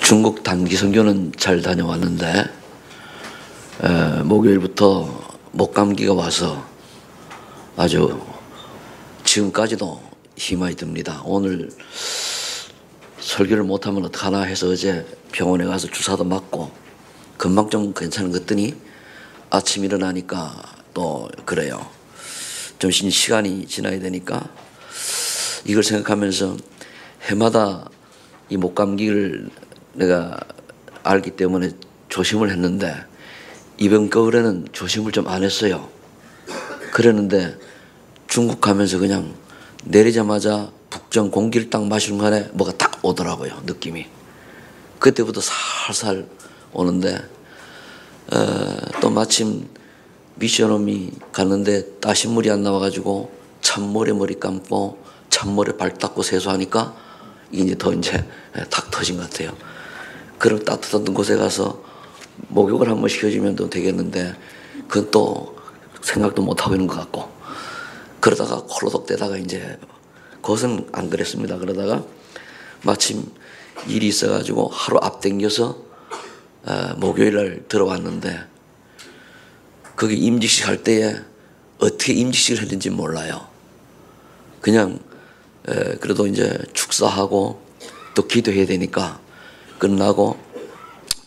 중국 단기 선교는 잘 다녀왔는데 목요일부터 목감기가 와서 아주 지금까지도 힘이 듭니다. 오늘 설교를 못하면 어떡하나 해서 어제 병원에 가서 주사도 맞고 금방 좀 괜찮은 것 같더니 아침 일어나니까 또 그래요. 좀 시간이 지나야 되니까 이걸 생각하면서 해마다 이 목감기를 내가 알기 때문에 조심을 했는데 이번 겨울에는 조심을 좀 안 했어요. 그랬는데 중국 가면서 그냥 내리자마자 북경 공기를 딱 마시는 간에 뭐가 딱 오더라고요. 느낌이. 그때부터 살살 오는데 또 마침 미션홈이 갔는데 따신물이 안 나와가지고 찬물에 머리 감고 찬물에 발 닦고 세수하니까 이게 이제 탁 터진 것 같아요. 그럼 따뜻한 곳에 가서 목욕을 한번 시켜주면 또 되겠는데 그건 또 생각도 못하고 있는 것 같고 그러다가 콜로독 대다가 이제 그것은 안 그랬습니다. 그러다가 마침 일이 있어가지고 하루 앞당겨서 목요일날 들어왔는데 거기 임직식 할 때에 어떻게 임직식을 했는지 몰라요. 그냥 그래도 이제 축사하고 또 기도해야 되니까 끝나고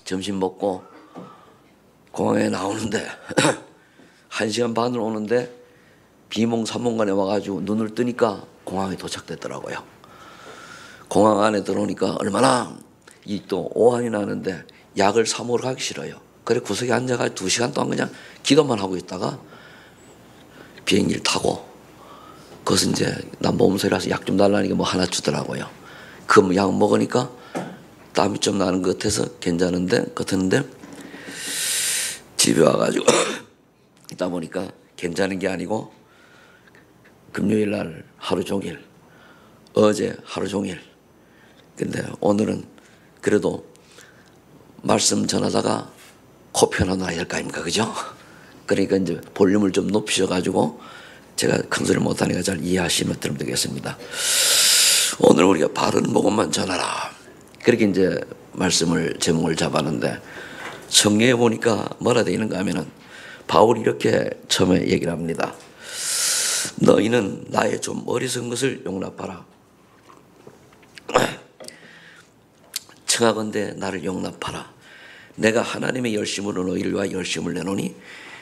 점심 먹고 공항에 나오는데 1시간 반을 오는데 비몽사몽간에 와가지고 눈을 뜨니까 공항에 도착됐더라고요. 공항 안에 들어오니까 얼마나 이 또 오한이 나는데 약을 사 먹으러 가기 싫어요. 그래 구석에 앉아가지고 2시간 동안 그냥 기도만 하고 있다가 비행기를 타고 그것은 이제 나 몸소리라서 약 좀 달라니까 뭐 하나 주더라고요. 그 약 먹으니까 땀이 좀 나는 것 같아서 같았는데 집에 와가지고 있다 보니까 괜찮은 게 아니고 금요일 날 하루 종일 어제 하루 종일 근데 오늘은 그래도 말씀 전하다가 코피 하나 놔야 될 거 아닙니까? 그죠? 그러니까 이제 볼륨을 좀 높이셔가지고 제가 큰 소리 못하니까 잘 이해하시면 들으면 되겠습니다. 오늘 우리가 바른 복음만 전하라. 그렇게 이제 제목을 잡았는데 성경에 보니까 뭐라 되어 있는가 하면은 바울이 이렇게 처음에 얘기를 합니다. 너희는 나의 좀 어리석은 것을 용납하라. 청하건대 나를 용납하라. 내가 하나님의 열심으로 너희를 위하여 열심을 내노니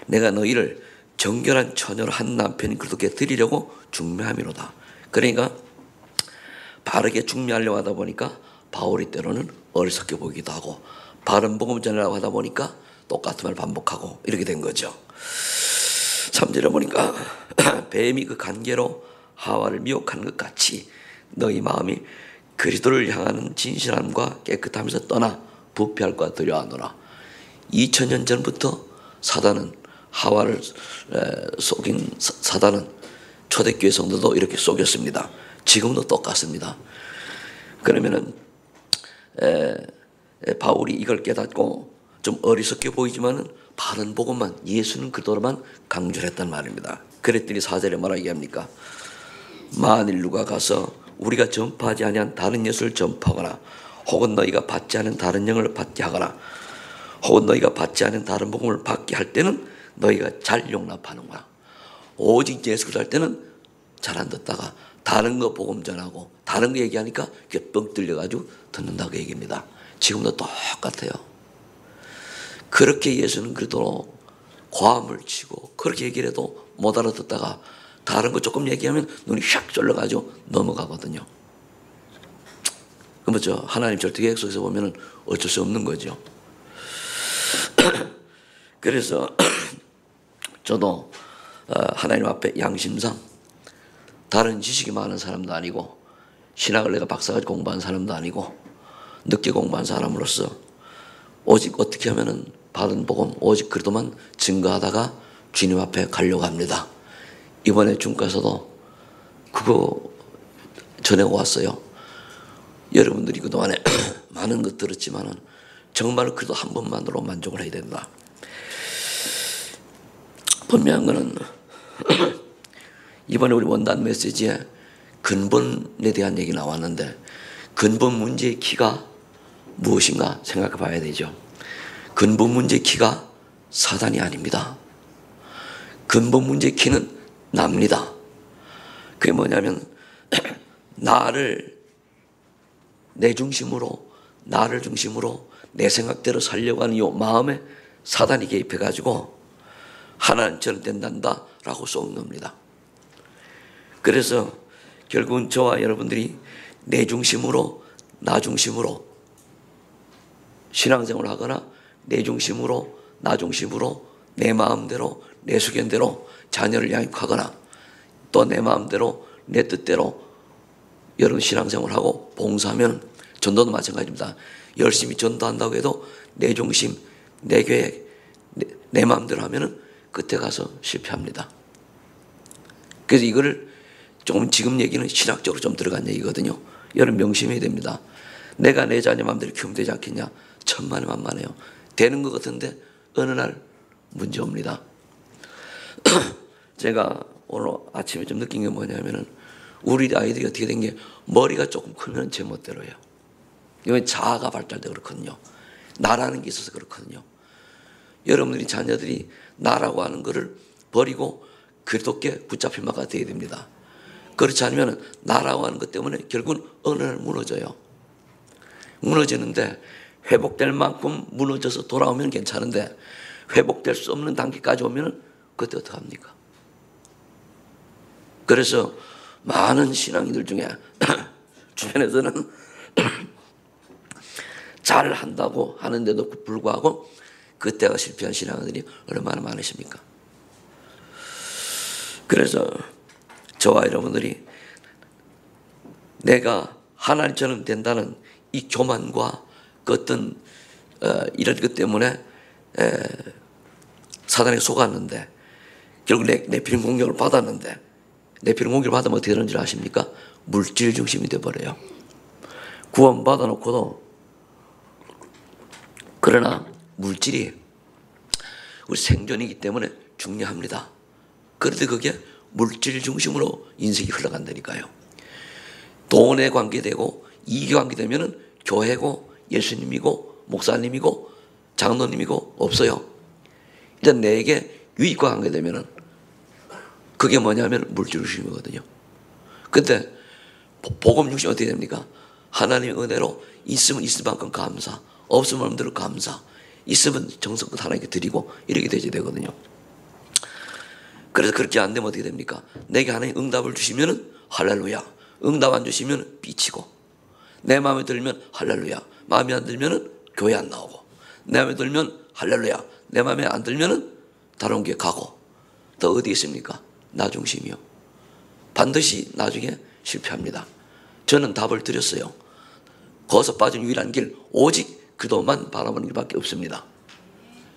내가 너희를 정결한 처녀로 한 남편이 그렇게 드리려고 중매함이로다. 그러니까 바르게 중매하려고 하다 보니까 바울이 때로는 어리석게 보이기도 하고 바른 복음 전하려고 하다 보니까 똑같은 말 반복하고 이렇게 된 거죠. 3절에 보니까 뱀이 그 간계로 하와를 미혹한 것 같이 너희 마음이 그리스도를 향하는 진실함과 깨끗함에서 떠나 부패할까 두려워하노라. 2000년 전부터 사단은 하와를 속인 사단은 초대교회 성도도 이렇게 속였습니다. 지금도 똑같습니다. 그러면은 바울이 이걸 깨닫고 좀 어리석게 보이지만은 바른 복음만 예수는 그대로만 강조를 했단 말입니다. 그랬더니 4절에 뭐라 얘기합니까? 만일 누가 가서 우리가 전파하지 아니한 다른 예수를 전파하거나 혹은 너희가 받지 않은 다른 영을 받게 하거나 혹은 너희가 받지 않은 다른 복음을 받게 할 때는 너희가 잘 용납하는 거야. 오직 예수를 할 때는 잘 안 듣다가 다른 거 복음 전하고 다른 거 얘기하니까 그게 뻥 뚫려가지고 듣는다고 얘기합니다. 지금도 똑같아요. 그렇게 예수는 그래도 고함을 치고 그렇게 얘기를 해도 못 알아듣다가 다른 거 조금 얘기하면 눈이 샥 쫄려가지고 넘어가거든요. 그렇죠. 하나님 절대 계획 속에서 보면 어쩔 수 없는 거죠. 그래서 저도 하나님 앞에 양심상 다른 지식이 많은 사람도 아니고 신학을 내가 박사까지 공부한 사람도 아니고 늦게 공부한 사람으로서 오직 어떻게 하면은 받은 복음 오직 그래도만 증거하다가 주님 앞에 가려고 합니다. 이번에 중과에서도 그거 전해고 왔어요. 여러분들이 그동안에 많은 것 들었지만은 정말 그래도 한 번만으로 만족을 해야 된다. 분명한 거는 이번에 우리 원단 메시지에 근본에 대한 얘기 나왔는데 근본 문제의 키가 무엇인가 생각해 봐야 되죠. 근본 문제의 키가 사단이 아닙니다. 근본 문제의 키는 납니다. 그게 뭐냐면 나를 내 중심으로, 나를 중심으로 내 생각대로 살려고 하는 이 마음에 사단이 개입해가지고 하나님처럼 된단다 라고 쏘는 겁니다. 그래서 결국은 저와 여러분들이 내 중심으로, 나 중심으로 신앙생활을 하거나 내 중심으로, 나 중심으로 내 마음대로, 내 수견대로 자녀를 양육하거나 또 내 마음대로, 내 뜻대로 여러분 신앙생활을 하고 봉사하면, 전도도 마찬가지입니다. 열심히 전도한다고 해도 내 중심, 내 계획, 내 마음대로 하면은 끝에 가서 실패합니다. 그래서 이거를 조금 지금 얘기는 신학적으로 좀 들어간 얘기거든요. 여러분 명심해야 됩니다. 내가 내 자녀 마음대로 키우면 되지 않겠냐? 천만에만만해요. 되는 것 같은데 어느 날 문제 옵니다. 제가 오늘 아침에 좀 느낀 게 뭐냐면은 우리 아이들이 어떻게 된 게 머리가 조금 크면 제 멋대로예요. 이건 자아가 발달돼 그렇거든요. 나라는 게 있어서 그렇거든요. 여러분들이 자녀들이 나라고 하는 것을 버리고 그리스도께 붙잡힌 바가 되어야 됩니다. 그렇지 않으면 나라고 하는 것 때문에 결국은 어느 날 무너져요. 무너지는데 회복될 만큼 무너져서 돌아오면 괜찮은데 회복될 수 없는 단계까지 오면 그때 어떡합니까? 그래서 많은 신앙인들 중에 주변에서는 잘 한다고 하는데도 불구하고 그때가 실패한 신앙인들이 얼마나 많으십니까? 그래서 저와 여러분들이 내가 하나님처럼 된다는 이 교만과 그 어떤 이런 것 때문에 사단에 속았는데 결국 네피림 공격을 받았는데 네피림 공격을 받으면 어떻게 되는 줄 아십니까? 물질 중심이 되어버려요. 구원 받아놓고도 그러나 물질이 우리 생존이기 때문에 중요합니다. 그런데 그게 물질 중심으로 인생이 흘러간다니까요. 돈에 관계되고 이익에 관계되면 교회고 예수님이고 목사님이고 장로님이고 없어요. 일단 내게 유익과 관계되면 그게 뭐냐면 물질 중심이거든요. 근데 복음 중심이 어떻게 됩니까? 하나님의 은혜로 있으면 있을 만큼 감사, 없으면 없는 감사, 있으면 정성껏 하나님께 드리고 이렇게 되거든요. 그래서 그렇게 안 되면 어떻게 됩니까? 내게 하나님 응답을 주시면 할렐루야, 응답 안 주시면 삐치고, 내 마음에 들면 할렐루야, 마음에 안 들면 교회 안 나오고, 내 마음에 들면 할렐루야, 내 마음에 안 들면 다른 게 가고, 또 어디 있습니까? 나 중심이요. 반드시 나중에 실패합니다. 저는 답을 드렸어요. 거기서 빠진 유일한 길 오직 그도만 바라보는 길밖에 없습니다.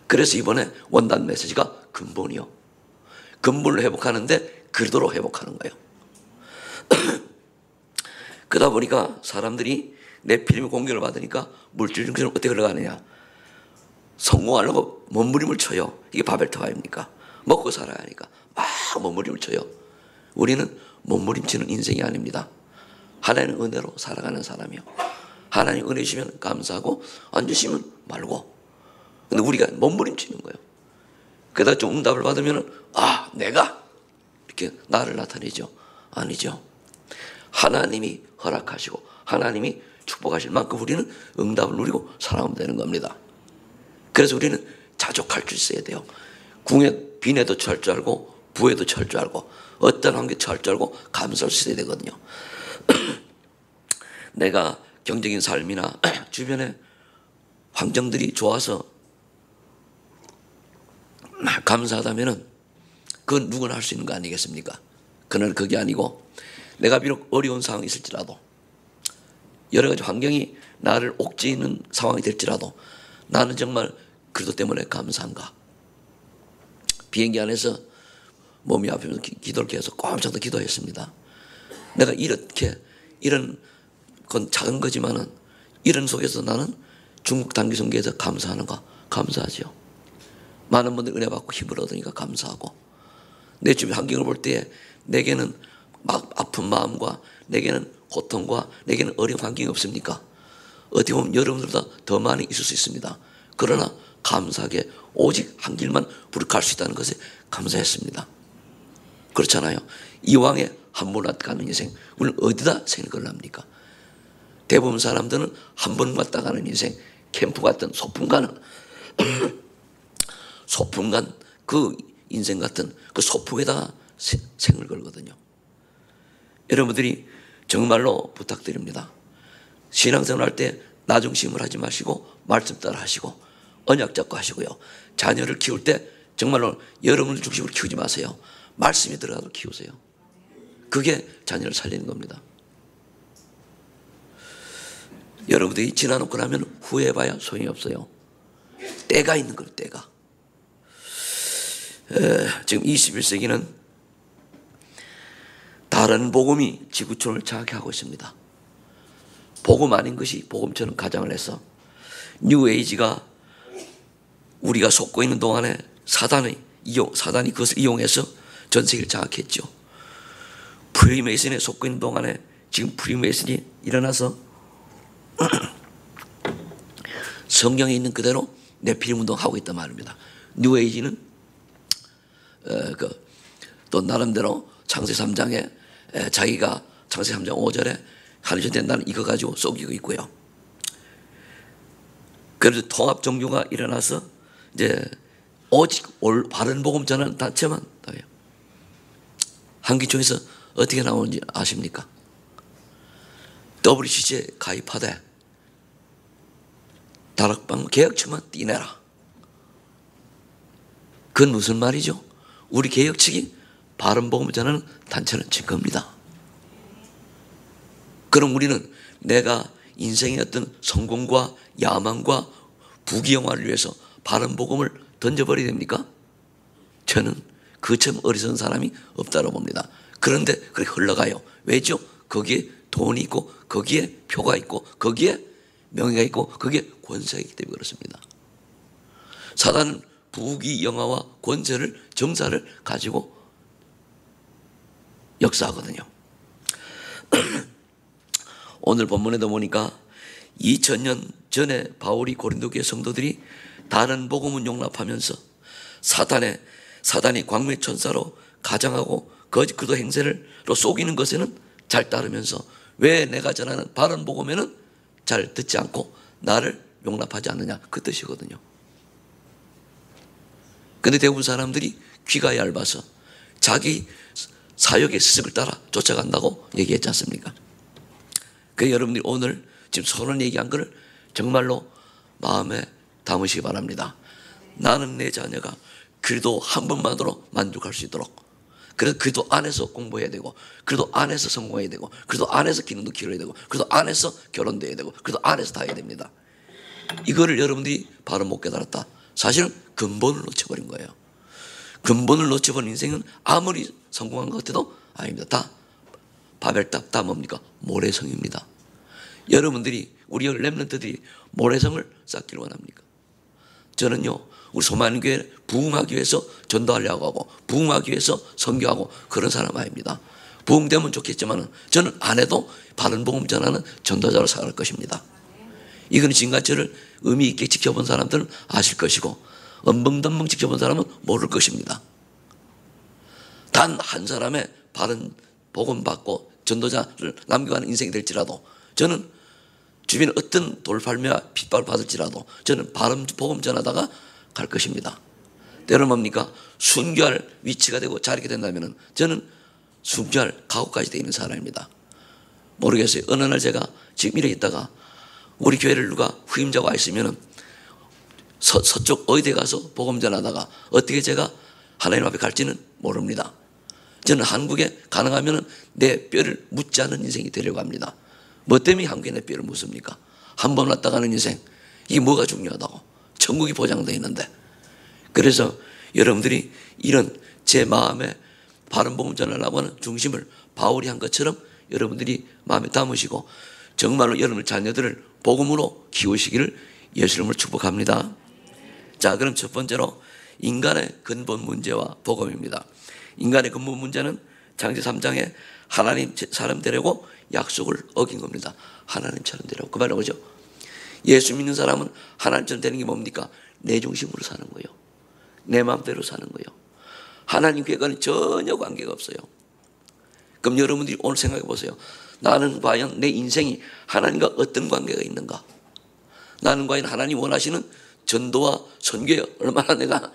그래서 이번에 원단 메시지가 근본이요. 근본을 회복하는데 그리도로 회복하는 거예요. 그러다 보니까 사람들이 네피림의 공격을 받으니까 물질 중심으로 어떻게 흘러가느냐. 성공하려고 몸부림을 쳐요. 이게 바벨탑 아닙니까? 먹고 살아야 하니까 막 몸부림을 쳐요. 우리는 몸부림치는 인생이 아닙니다. 하나님의 은혜로 살아가는 사람이요. 하나님 은혜 주시면 감사하고 안 주시면 말고. 근데 우리가 몸부림치는 거예요. 그러다 좀 응답을 받으면 내가 이렇게 나를 나타내죠. 아니죠. 하나님이 허락하시고 하나님이 축복하실 만큼 우리는 응답을 누리고 살아가면 되는 겁니다. 그래서 우리는 자족할 줄 있어야 돼요. 빈에도 처할 줄 알고 부에도 처할 줄 알고 어떤 환경에 처할 줄 알고 감사할 수 있어야 되거든요. 내가 경제적인 삶이나 주변에 환경들이 좋아서 감사하다면은 그건 누구나 할 수 있는 거 아니겠습니까? 그러나 그게 아니고 내가 비록 어려운 상황이 있을지라도 여러 가지 환경이 나를 옥죄이는 상황이 될지라도 나는 정말 그것 때문에 감사한가? 비행기 안에서 몸이 아프면서 기도를 계속 꼼짝도 기도했습니다. 내가 이런 건 작은 거지만은 이런 속에서 나는 중국 단기성교에서 감사하는가? 감사하죠. 많은 분들이 은혜 받고 힘을 얻으니까 감사하고 내 주변 환경을 볼 때 내게는 막 아픈 마음과 내게는 고통과 내게는 어려운 환경이 없습니까? 어떻게 보면 여러분들보다 더 많이 있을 수 있습니다. 그러나 감사하게 오직 한 길만 부르갈 수 있다는 것에 감사했습니다. 그렇잖아요. 이왕에 한 번 왔다 가는 인생, 우리는 어디다 생각을 합니까? 대부분 사람들은 한 번 왔다 가는 인생, 캠프 같은 소풍 가는 소풍 간 그 인생 같은 그 소풍에다가 생을 걸거든요. 여러분들이 정말로 부탁드립니다. 신앙생활 할 때 나 중심을 하지 마시고 말씀 따라 하시고 언약 잡고 하시고요. 자녀를 키울 때 정말로 여러분들 중심으로 키우지 마세요. 말씀이 들어가도록 키우세요. 그게 자녀를 살리는 겁니다. 여러분들이 지나놓고 나면 후회해봐야 소용이 없어요. 때가 있는 거예요. 때가. 지금 21세기는 다른 복음이 지구촌을 장악하고 있습니다. 복음 아닌 것이 복음처럼 가장을 해서 뉴에이지가 우리가 속고 있는 동안에 사단이 그것을 이용해서 전 세계를 장악했죠. 프리메이슨에 속고 있는 동안에 지금 프리메이슨이 일어나서 성경에 있는 그대로 네피림 운동하고 있단 말입니다. 뉴에이지는 또 나름대로 창세 3장에 자기가 창세 3장 5절에 하늘이 된다는 이거 가지고 속이고 있고요. 그래서 통합 종교가 일어나서 이제 오직 바른 복음 전하는 단체만 나와요. 한기총에서 어떻게 나오는지 아십니까? WCC에 가입하되 다락방 개혁측만 떼내라. 그건 무슨 말이죠? 우리 개혁 측이 바른 복음을 전하는 단체는 증거입니다. 그럼 우리는 내가 인생의 어떤 성공과 야망과 부귀영화를 위해서 바른 복음을 던져버려야 됩니까? 저는 그처럼 어리석은 사람이 없다고 봅니다. 그런데 그렇게 흘러가요. 왜죠? 거기에 돈이 있고 거기에 표가 있고 거기에 명예가 있고 거기에 권세가 있기 때문에 그렇습니다. 사단은 부귀영화와 권세를 정사를 가지고 역사하거든요. 오늘 본문에도 보니까 2000년 전에 바울이 고린도 교회 성도들이 다른 복음을 용납하면서 사단이 광명천사로 가장하고 거짓 그도 행세로 속이는 것에는 잘 따르면서 왜 내가 전하는 바른 복음에는 잘 듣지 않고 나를 용납하지 않느냐 그 뜻이거든요. 그런데 대부분 사람들이 귀가 얇아서 자기 사역의 스승을 따라 쫓아간다고 얘기했지 않습니까? 그래서 여러분들이 오늘 지금 서론 얘기한 것을 정말로 마음에 담으시기 바랍니다. 나는 내 자녀가 그래도 한 번만으로 만족할 수 있도록, 그래도 그래도 안에서 공부해야 되고, 그래도 안에서 성공해야 되고, 그래도 안에서 기능도 키워야 되고, 그래도 안에서 결혼도 해야 되고, 그래도 안에서 다 해야 됩니다. 이거를 여러분들이 바로 못 깨달았다. 사실은 근본을 놓쳐버린 거예요. 근본을 놓쳐버린 인생은 아무리 성공한 것 같아도 아닙니다. 다 바벨탑 다 뭡니까? 모래성입니다. 여러분들이 우리 렘넌트들이 모래성을 쌓기를 원합니까? 저는요 우리 소만교회 부흥하기 위해서 전도하려고 하고 부흥하기 위해서 선교하고 그런 사람 아닙니다. 부흥되면 좋겠지만 저는 안 해도 바른 복음 전하는 전도자로 살아갈 것입니다. 이건 지금까지 저를 의미 있게 지켜본 사람들은 아실 것이고 엄벙덤벙 지켜본 사람은 모를 것입니다. 단 한 사람의 바른 복음 받고 전도자를 남겨가는 인생이 될지라도 저는 주변에 어떤 돌팔매와 핍박을 받을지라도 저는 바른 복음 전하다가 갈 것입니다. 때로 뭡니까? 순교할 위치가 되고 자리가 된다면 저는 순교할 각오까지 되어 있는 사람입니다. 모르겠어요. 어느 날 제가 지금 이래 있다가 우리 교회를 누가 후임자가 와 있으면 서쪽 어디에 가서 복음 전하다가 어떻게 제가 하나님 앞에 갈지는 모릅니다. 저는 한국에 가능하면 내 뼈를 묻지 않은 인생이 되려고 합니다. 뭐 때문에 한국에 내 뼈를 묻습니까? 한 번 왔다 가는 인생, 이게 뭐가 중요하다고? 천국이 보장되어 있는데. 그래서 여러분들이 이런 제 마음에 바른 복음 전하려고 하는 중심을 바울이 한 것처럼 여러분들이 마음에 담으시고 정말로 여러분의 자녀들을 복음으로 키우시기를 예수님을 축복합니다. 자, 그럼 첫 번째로 인간의 근본 문제와 복음입니다. 인간의 근본 문제는 창세 3장에 하나님 사람 되려고 약속을 어긴 겁니다. 하나님처럼 되려고. 그 말은 뭐죠? 예수 믿는 사람은 하나님처럼 되는 게 뭡니까? 내 중심으로 사는 거예요. 내 마음대로 사는 거예요. 하나님과는 전혀 관계가 없어요. 그럼 여러분들이 오늘 생각해 보세요. 나는 과연 내 인생이 하나님과 어떤 관계가 있는가? 나는 과연 하나님 원하시는 전도와 선교에 얼마나 내가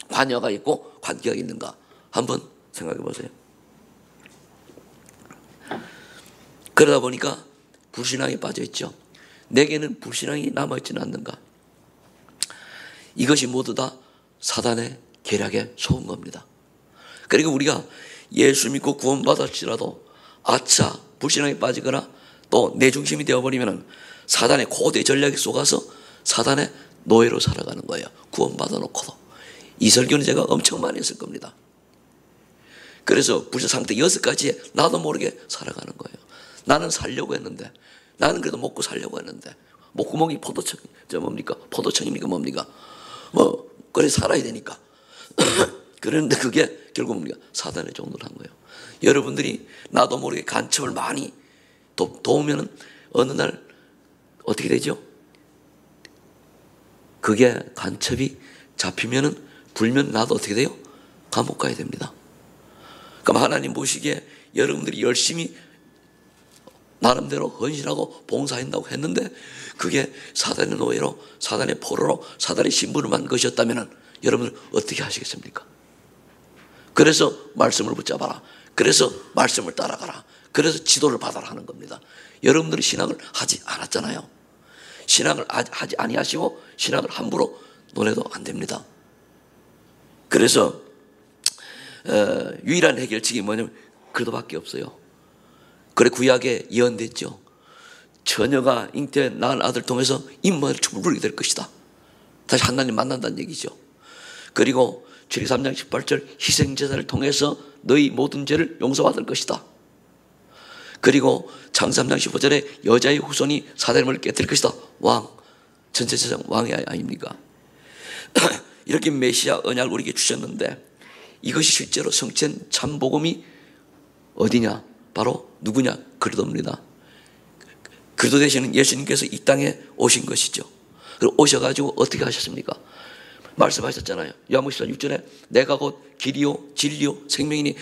관여가 있고 관계가 있는가? 한번 생각해 보세요. 그러다 보니까 불신앙에 빠져 있죠. 내게는 불신앙이 남아있지는 않는가? 이것이 모두 다 사단의 계략에 속은 겁니다. 그리고 우리가 예수 믿고 구원받았지라도 아차 불신앙에 빠지거나 또 내 중심이 되어버리면 사단의 고대 전략에 속아서 사단의 노예로 살아가는 거예요. 구원받아 놓고도. 이 설교는 제가 엄청 많이 했을 겁니다. 그래서 불신 상태 6가지에 나도 모르게 살아가는 거예요. 나는 살려고 했는데, 나는 그래도 먹고 살려고 했는데, 목구멍이 포도청, 뭡니까? 포도청입니까? 뭡니까? 그래 살아야 되니까. 그런데 그게 결국 뭡니까? 사단의 종로를 한 거예요. 여러분들이 나도 모르게 간첩을 많이 도우면은 어느 날 어떻게 되죠? 그게 간첩이 잡히면은 불면 나도 어떻게 돼요? 감옥 가야 됩니다. 그럼 하나님 보시기에 여러분들이 열심히 나름대로 헌신하고 봉사한다고 했는데 그게 사단의 노예로 사단의 포로로 사단의 신분을 만든 것이었다면 여러분들 어떻게 하시겠습니까? 그래서 말씀을 붙잡아라. 그래서 말씀을 따라가라. 그래서 지도를 받아라 하는 겁니다. 여러분들은 신앙을 하지 않았잖아요. 신앙을 하지 아니하시고 신앙을 함부로 논해도 안 됩니다. 그래서 유일한 해결책이 뭐냐면 그도밖에 없어요. 그래 구약에 예언됐죠. 처녀가 잉태에 낳은 아들 통해서 인문을 누리게 될 것이다. 다시 하나님 만난다는 얘기죠. 그리고 출애굽기 3장 18절 희생제사를 통해서 너희 모든 죄를 용서받을 것이다. 그리고 창세기 3장 15절에 여자의 후손이 사대림을 깨뜨릴 것이다. 왕, 전체세상 왕이 아닙니까? 이렇게 메시아 언약을 우리에게 주셨는데 이것이 실제로 성취된 참복음이 어디냐? 바로 누구냐? 그리스도입니다. 그리스도 되시는 예수님께서 이 땅에 오신 것이죠. 그리고 오셔가지고 어떻게 하셨습니까? 말씀하셨잖아요. 요한복음 6절에 내가 곧 길이요 진리요 생명이니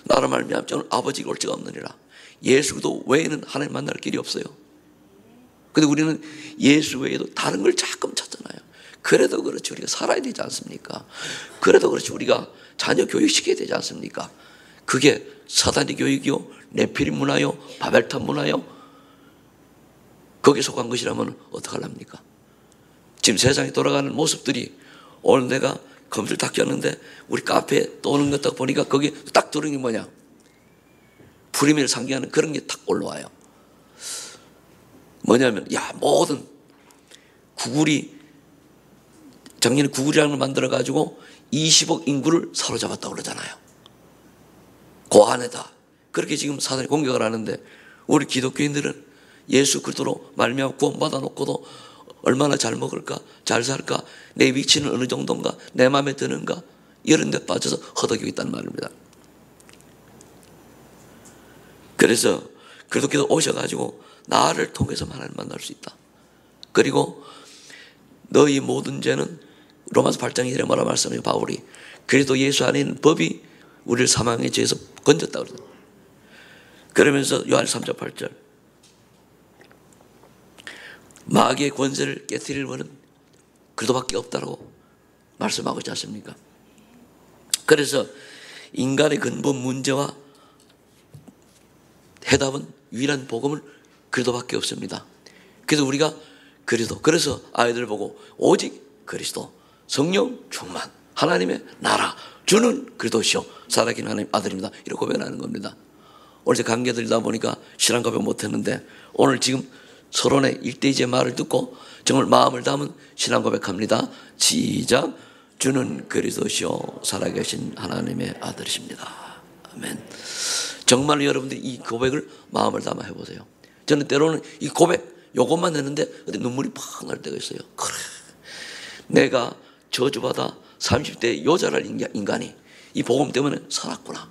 나로 말미암아 저는 아버지가 올 자가 없느니라. 예수 그리스도 외에는 하나님 만날 길이 없어요. 근데 우리는 예수 외에도 다른 걸 자꾸 찾잖아요. 그래도 그렇지 우리가 살아야 되지 않습니까? 그래도 그렇지 우리가 자녀 교육시켜야 되지 않습니까? 그게 사단의 교육이요 네피림 문화요 바벨탑 문화요 거기에 속한 것이라면 어떡하랍니까? 지금 세상에 돌아가는 모습들이 오늘 내가 검수를 딱 꼈는데 우리 카페에 떠오는 것 딱 보니까 거기 딱 들어오는 게 뭐냐? 프리미어를 상징하는 그런 게 딱 올라와요. 뭐냐면 모든 구글이 작년에 구글이라는 걸 만들어가지고 20억 인구를 사로잡았다고 그러잖아요. 그 안에다 그렇게 지금 사단이 공격을 하는데 우리 기독교인들은 예수 그리스도로 말미암아 구원받아 놓고도 얼마나 잘 먹을까 잘 살까 내 위치는 어느 정도인가 내 마음에 드는가 이런 데 빠져서 허덕이고 있다는 말입니다. 그래서 그리스도께서 오셔가지고 나를 통해서만 하나님 만날 수 있다. 그리고 너희 모든 죄는 로마서 8장 1절에 뭐라 말씀해요 바울이 그리스도 예수 안에 있는 법이 우리를 사망의 죄에서 건졌다고 그러죠. 그러면서 요한 3장 8절 마귀의 권세를 깨뜨릴 원은 그리스도밖에 없다고 말씀하고 있지 않습니까? 그래서 인간의 근본 문제와 해답은 유일한 복음은 그리스도밖에 없습니다. 그래서 우리가 그리스도 그래서 아이들 보고 오직 그리스도 성령 충만 하나님의 나라 주는 그리스도시오 살아계신 하나님 아들입니다. 이렇게 고백하는 겁니다. 어제 강계 들다 보니까 신앙 고백 못했는데 오늘 지금 서론의 일대이제 말을 듣고 정말 마음을 담은 신앙 고백합니다. 시작. 주는 그리스도시오 살아계신 하나님의 아들이십니다. 아멘. 정말 여러분들이 이 고백을 마음을 담아 해보세요. 저는 때로는 이 고백 요것만 했는데 눈물이 팍 날 때가 있어요. 그래 내가 저주받아 30대 요자랄 인간이 이 복음 때문에 살았구나.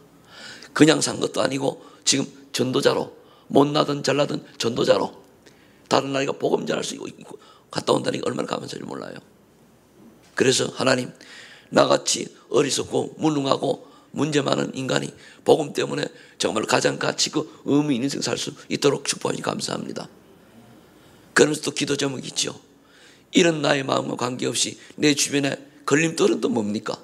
그냥 산 것도 아니고 지금 전도자로 못나든 잘나든 전도자로 다른 나라가 복음 전할 수 있고 갔다 온다니까 얼마나 감사한지 몰라요. 그래서 하나님, 나같이 어리석고 무능하고 문제 많은 인간이 복음 때문에 정말 가장 가치 있고 의미 있는 인생 살 수 있도록 축복하니 감사합니다. 그러면서 또 기도 제목이 있죠. 이런 나의 마음과 관계없이 내 주변에 걸림돌은 또 뭡니까?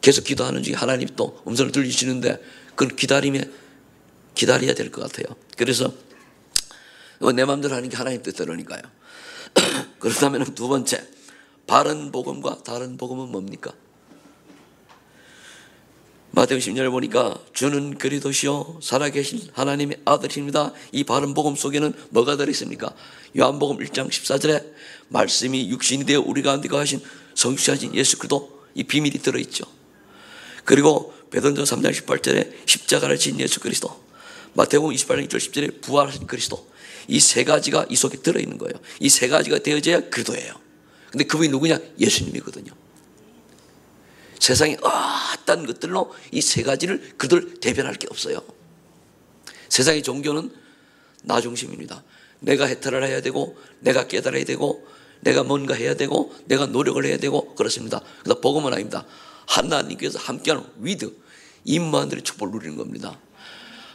계속 기도하는 중에 하나님 또 음성을 들리시는데 그건 기다려야 될 것 같아요. 그래서 내 마음대로 하는 게 하나님 뜻대로니까요. 그렇다면 두 번째, 바른 복음과 다른 복음은 뭡니까? 마태복음 10절을 보니까 주는 그리스도시요 살아계신 하나님의 아들입니다. 이 바른 복음 속에는 뭐가 들어있습니까? 요한복음 1장 14절에 말씀이 육신이 되어 우리 가운데 거하신 성육신하신 예수 그리스도, 이 비밀이 들어있죠. 그리고 베드로전서 3장 18절에 십자가를 진 예수 그리스도, 마태복음 28장 1절 10절에 부활하신 그리스도, 이 세 가지가 이 속에 들어있는 거예요. 이 세 가지가 되어져야 그리스도예요. 근데 그분이 누구냐? 예수님이거든요. 세상에 어떤 것들로 이 세 가지를 그들 대변할 게 없어요. 세상의 종교는 나 중심입니다. 내가 해탈을 해야 되고, 내가 깨달아야 되고, 내가 뭔가 해야 되고, 내가 노력을 해야 되고, 그렇습니다. 그래서 복음은 아닙니다. 하나님께서 함께하는 위드, 임무한들의 축복을 누리는 겁니다.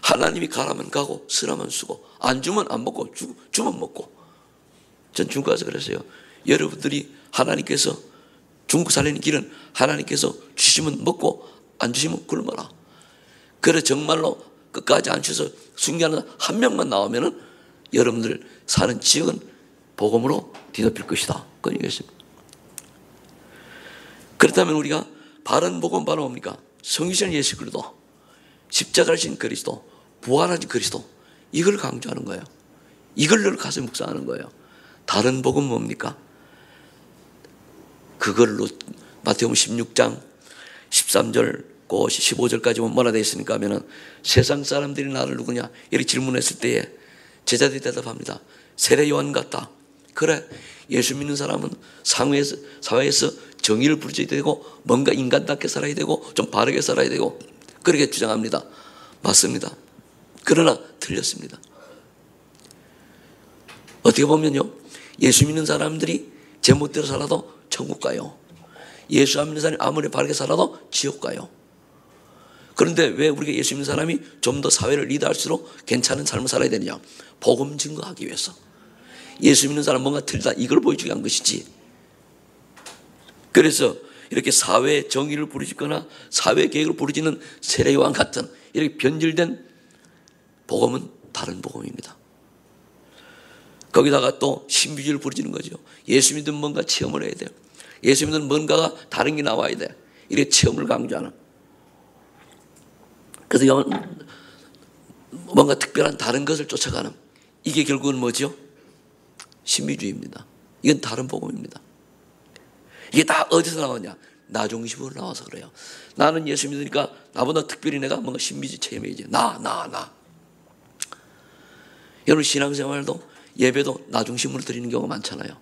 하나님이 가라면 가고 쓰라면 쓰고 안 주면 안 먹고 주면 먹고. 전 중국 가서 그랬어요. 여러분들이 하나님께서 중국 살리는 길은 하나님께서 주시면 먹고 안 주시면 굶어라. 그래 정말로 끝까지 안 주셔서 순교하는 한 명만 나오면은 여러분들 사는 지역은 복음으로 뒤덮일 것이다. 그런 얘기했습니다. 그렇다면 우리가 바른 복음 바로 뭡니까? 성육신 예수 그리스도, 십자가를 진 그리스도, 부활하신 그리스도, 이걸 강조하는 거예요. 이걸 늘 가슴 묵상하는 거예요. 다른 복음은 뭡니까? 그걸로 마태복음 16장 13절 15절까지 보면 뭐라 되어 있습니까 하면은 세상 사람들이 나를 누구냐 이렇게 질문했을 때에 제자들이 대답합니다. 세례 요한 같다. 그래, 예수 믿는 사람은 사회에서 정의를 부르쳐야 되고 뭔가 인간답게 살아야 되고 좀 바르게 살아야 되고 그렇게 주장합니다. 맞습니다. 그러나 틀렸습니다. 어떻게 보면요, 예수 믿는 사람들이 제멋대로 살아도 천국 가요. 예수 안 믿는 사람이 아무리 바르게 살아도 지옥 가요. 그런데 왜 우리가 예수 믿는 사람이 좀 더 사회를 리드할수록 괜찮은 삶을 살아야 되느냐? 복음 증거하기 위해서. 예수 믿는 사람 뭔가 틀리다 이걸 보여주기 위한 것이지. 그래서 이렇게 사회 정의를 부르짖거나 사회 계획을 부르짖는 세례요한 같은 이렇게 변질된 복음은 다른 복음입니다. 거기다가 또 신비주의를 부르짖는 거죠. 예수 믿으면 뭔가 체험을 해야 돼요. 예수 믿으면 뭔가가 다른 게 나와야 돼. 이렇게 체험을 강조하는. 그래서 뭔가 특별한 다른 것을 쫓아가는. 이게 결국은 뭐죠? 신비주의입니다. 이건 다른 복음입니다. 이게 다 어디서 나오냐? 나 중심으로 나와서 그래요. 나는 예수 믿으니까 나보다 특별히 내가 뭔가 신비주의 체험해야지. 나. 여러분 신앙생활도 예배도 나 중심으로 드리는 경우가 많잖아요.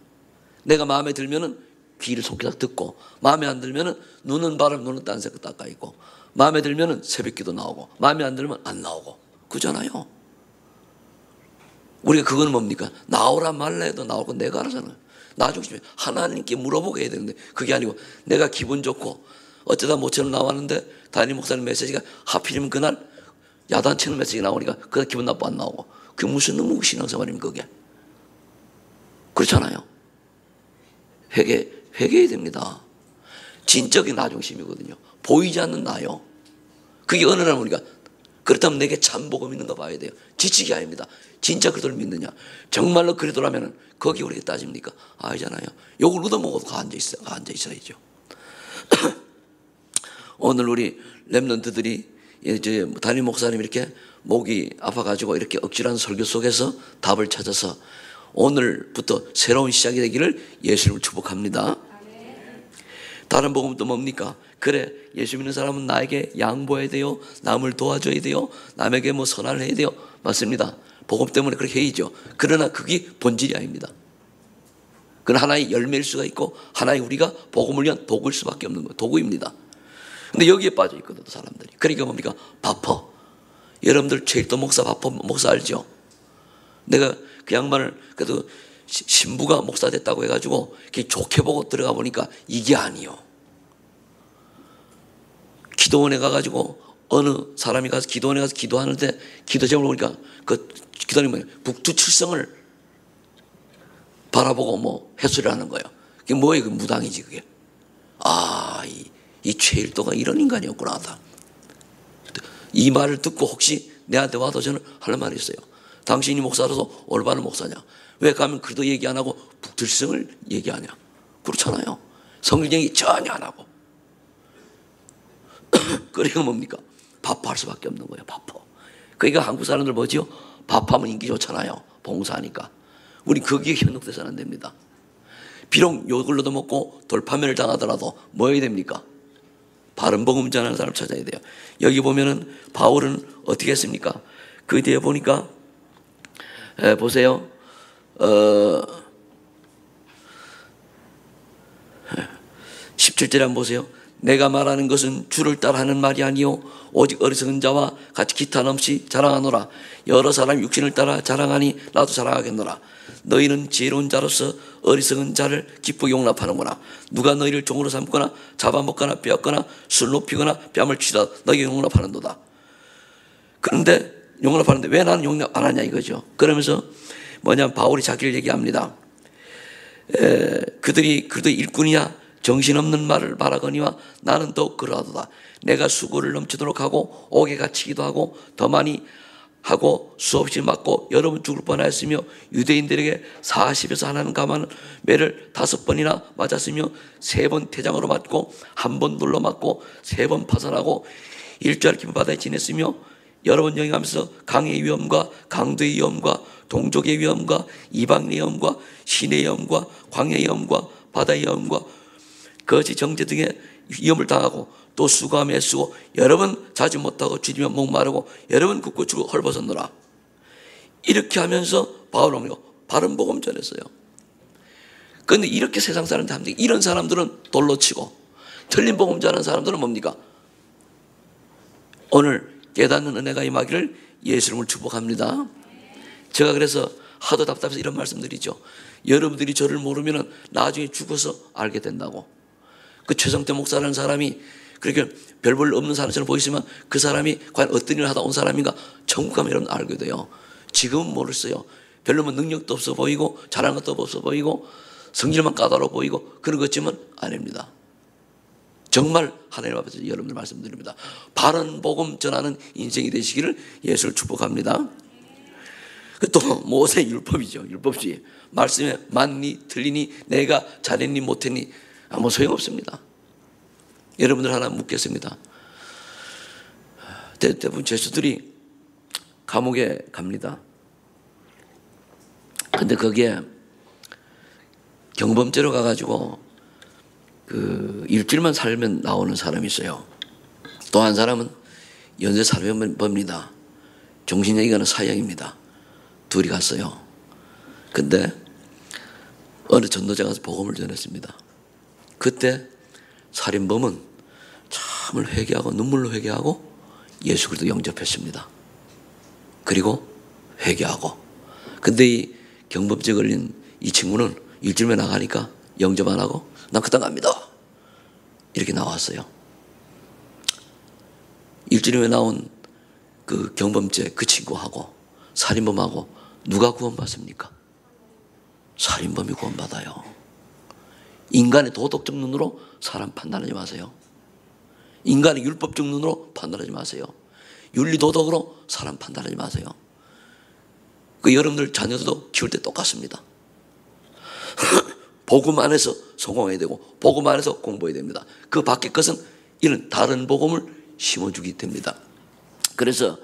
내가 마음에 들면은 귀를 속삭 듣고, 마음에 안 들면은 눈은 바람, 눈은 딴 생각 닦아 있고, 마음에 들면은 새벽기도 나오고, 마음에 안 들면 안 나오고, 그잖아요. 우리가 그건 뭡니까? 나오라 말라 해도 나오고 내가 알아서는 나 중심에 하나님께 물어보게 해야 되는데 그게 아니고 내가 기분 좋고 어쩌다 모처럼 나왔는데 담임 목사님 메시지가 하필이면 그날 야단치는 메시지가 나오니까 그날 기분 나빠 안 나오고 그게 무슨 놈의 신앙생활입니까 그게? 그렇잖아요. 회개해야 됩니다. 진적인 나 중심이거든요. 보이지 않는 나요. 그게 어느 날 우리가 그렇다면 내게 참 복음 있는가 봐야 돼요. 지식이 아닙니다. 진짜 그리스도를 믿느냐. 정말로 그리스도라면 거기 우리가 따집니까? 아니잖아요. 욕을 얻어먹어도 앉아있어야죠. 오늘 우리 렘넌트들이 담임 목사님 이렇게 목이 아파가지고 이렇게 억지로 한 설교 속에서 답을 찾아서 오늘부터 새로운 시작이 되기를 예수님을 축복합니다. 다른 복음은 또 뭡니까? 그래, 예수 믿는 사람은 나에게 양보해야 돼요. 남을 도와줘야 돼요. 남에게 뭐 선할 해야 돼요. 맞습니다. 복음 때문에 그렇게 해야죠. 그러나 그게 본질이 아닙니다. 그건 하나의 열매일 수가 있고 하나의 우리가 복음을 위한 도구일 수밖에 없는 거예요. 도구입니다. 근데 여기에 빠져 있거든요, 사람들이. 그러니까 뭡니까? 바퍼. 여러분들 최일도 목사 바퍼 목사 알죠? 내가 그 양반을 그래도 신부가 목사 됐다고 해가지고 좋게 보고 들어가 보니까 이게 아니요. 기도원에 가가지고 어느 사람이 가서 기도원에 가서 기도하는데 기도 제목을 보니까 그 기도원이 뭐예요? 북두칠성을 바라보고 뭐 해수를 하는 거예요. 그게 뭐예요? 그 무당이지 그게. 아, 이 최일도가 이런 인간이었구나 하다. 이 말을 듣고 혹시 내한테 와도 저는 할 말이 있어요. 당신이 목사라서 올바른 목사냐? 왜 가면 그래도 얘기 안 하고 북두칠성을 얘기하냐? 그렇잖아요. 성경 얘기 전혀 안 하고. 그러니까 뭡니까? 바포할 수밖에 없는 거예요. 바포. 그러니까 한국 사람들 뭐지요? 밥하면 인기 좋잖아요. 봉사하니까. 우리 거기에 현혹돼서는 안 됩니다. 비록 욕을 얻어먹고 돌파면을 당하더라도 뭐 해야 됩니까? 바른 복음 전하는 사람을 찾아야 돼요. 여기 보면은 바울은 어떻게 했습니까? 그 뒤에 보니까 보세요. 17절에 한번 보세요. 내가 말하는 것은 주를 따라하는 말이 아니요 오직 어리석은 자와 같이 기탄 없이 자랑하노라. 여러 사람 육신을 따라 자랑하니 나도 자랑하겠노라. 너희는 지혜로운 자로서 어리석은 자를 기쁘게 용납하는구나. 누가 너희를 종으로 삼거나 잡아먹거나 빼앗거나 술 높이거나 뺨을 치다 너희 용납하는도다. 그런데 용납하는데 왜 나는 용납 안 하냐 이거죠. 그러면서 뭐냐면 바울이 자기를 얘기합니다. 그들이 그래도 일꾼이야 정신없는 말을 말하거니와 나는 더욱 그러하도다. 내가 수고를 넘치도록 하고 옥에 갇히기도 하고 더 많이 하고 수없이 맞고 여러 번 죽을 뻔하였으며 유대인들에게 40에서 하나는 감하는 매를 5번이나 맞았으며 3번 태장으로 맞고 1번 눌러 맞고 3번 파산하고 일주일 깊은 바다에 지냈으며 여러 번 여행하면서 강의 위험과 강도의 위험과 동족의 위험과 이방인의 위험과 신의 위험과 광야의 위험과 바다의 위험과 거지 정제 등의 위험을 당하고 또 수고하며 애쓰고 여러 번 자지 못하고 쥐리며 목마르고 여러 번 굽고 죽고 헐벗었노라. 이렇게 하면서 바울은 바른 복음 전했어요. 그런데 이렇게 세상 사람들 하는데 이런 사람들은 돌로 치고 틀린 복음 전하는 사람들은 뭡니까? 오늘 깨닫는 은혜가 임하기를 예수 이름으로 축복합니다. 제가 그래서 하도 답답해서 이런 말씀드리죠. 여러분들이 저를 모르면 나중에 죽어서 알게 된다고. 그 최성태 목사라는 사람이 그렇게 별 볼 없는 사람처럼 보이지만 그 사람이 과연 어떤 일을 하다 온 사람인가 천국 가면 여러분 알게 돼요. 지금은 모르겠어요. 별로 뭐 능력도 없어 보이고 잘하는 것도 없어 보이고 성질만 까다로워 보이고 그런 것 같지만 아닙니다. 정말 하나님 앞에서 여러분들 말씀드립니다. 바른 복음 전하는 인생이 되시기를 예수를 축복합니다. 또 모세 율법이죠. 율법주의. 말씀에 맞니 틀리니 내가 잘했니 못했니 아무 소용없습니다. 여러분들 하나 묻겠습니다. 대부분 죄수들이 감옥에 갑니다. 근데 거기에 경범죄로 가가지고 그 일주일만 살면 나오는 사람이 있어요. 또 한 사람은 연쇄 살인범입니다. 종신형이 가는 사형입니다. 둘이 갔어요. 근데 어느 전도자 가서 복음을 전했습니다. 그때 살인범은 참을 회개하고 눈물로 회개하고 예수 그리스도 영접했습니다. 그리고 회개하고. 근데 이 경범죄 걸린 이 친구는 일주일에 나가니까 영접 안 하고 난 그딴 갑니다. 이렇게 나왔어요. 일주일에 나온 그 경범죄 그 친구하고 살인범하고 누가 구원받습니까? 살인범이 구원받아요. 인간의 도덕적 눈으로 사람 판단하지 마세요. 인간의 율법적 눈으로 판단하지 마세요. 윤리도덕으로 사람 판단하지 마세요. 그 여러분들 자녀들도 키울 때 똑같습니다. 복음 안에서 성공해야 되고 복음 안에서 공부해야 됩니다. 그 밖의 것은 이런 다른 복음을 심어주기 됩니다. 그래서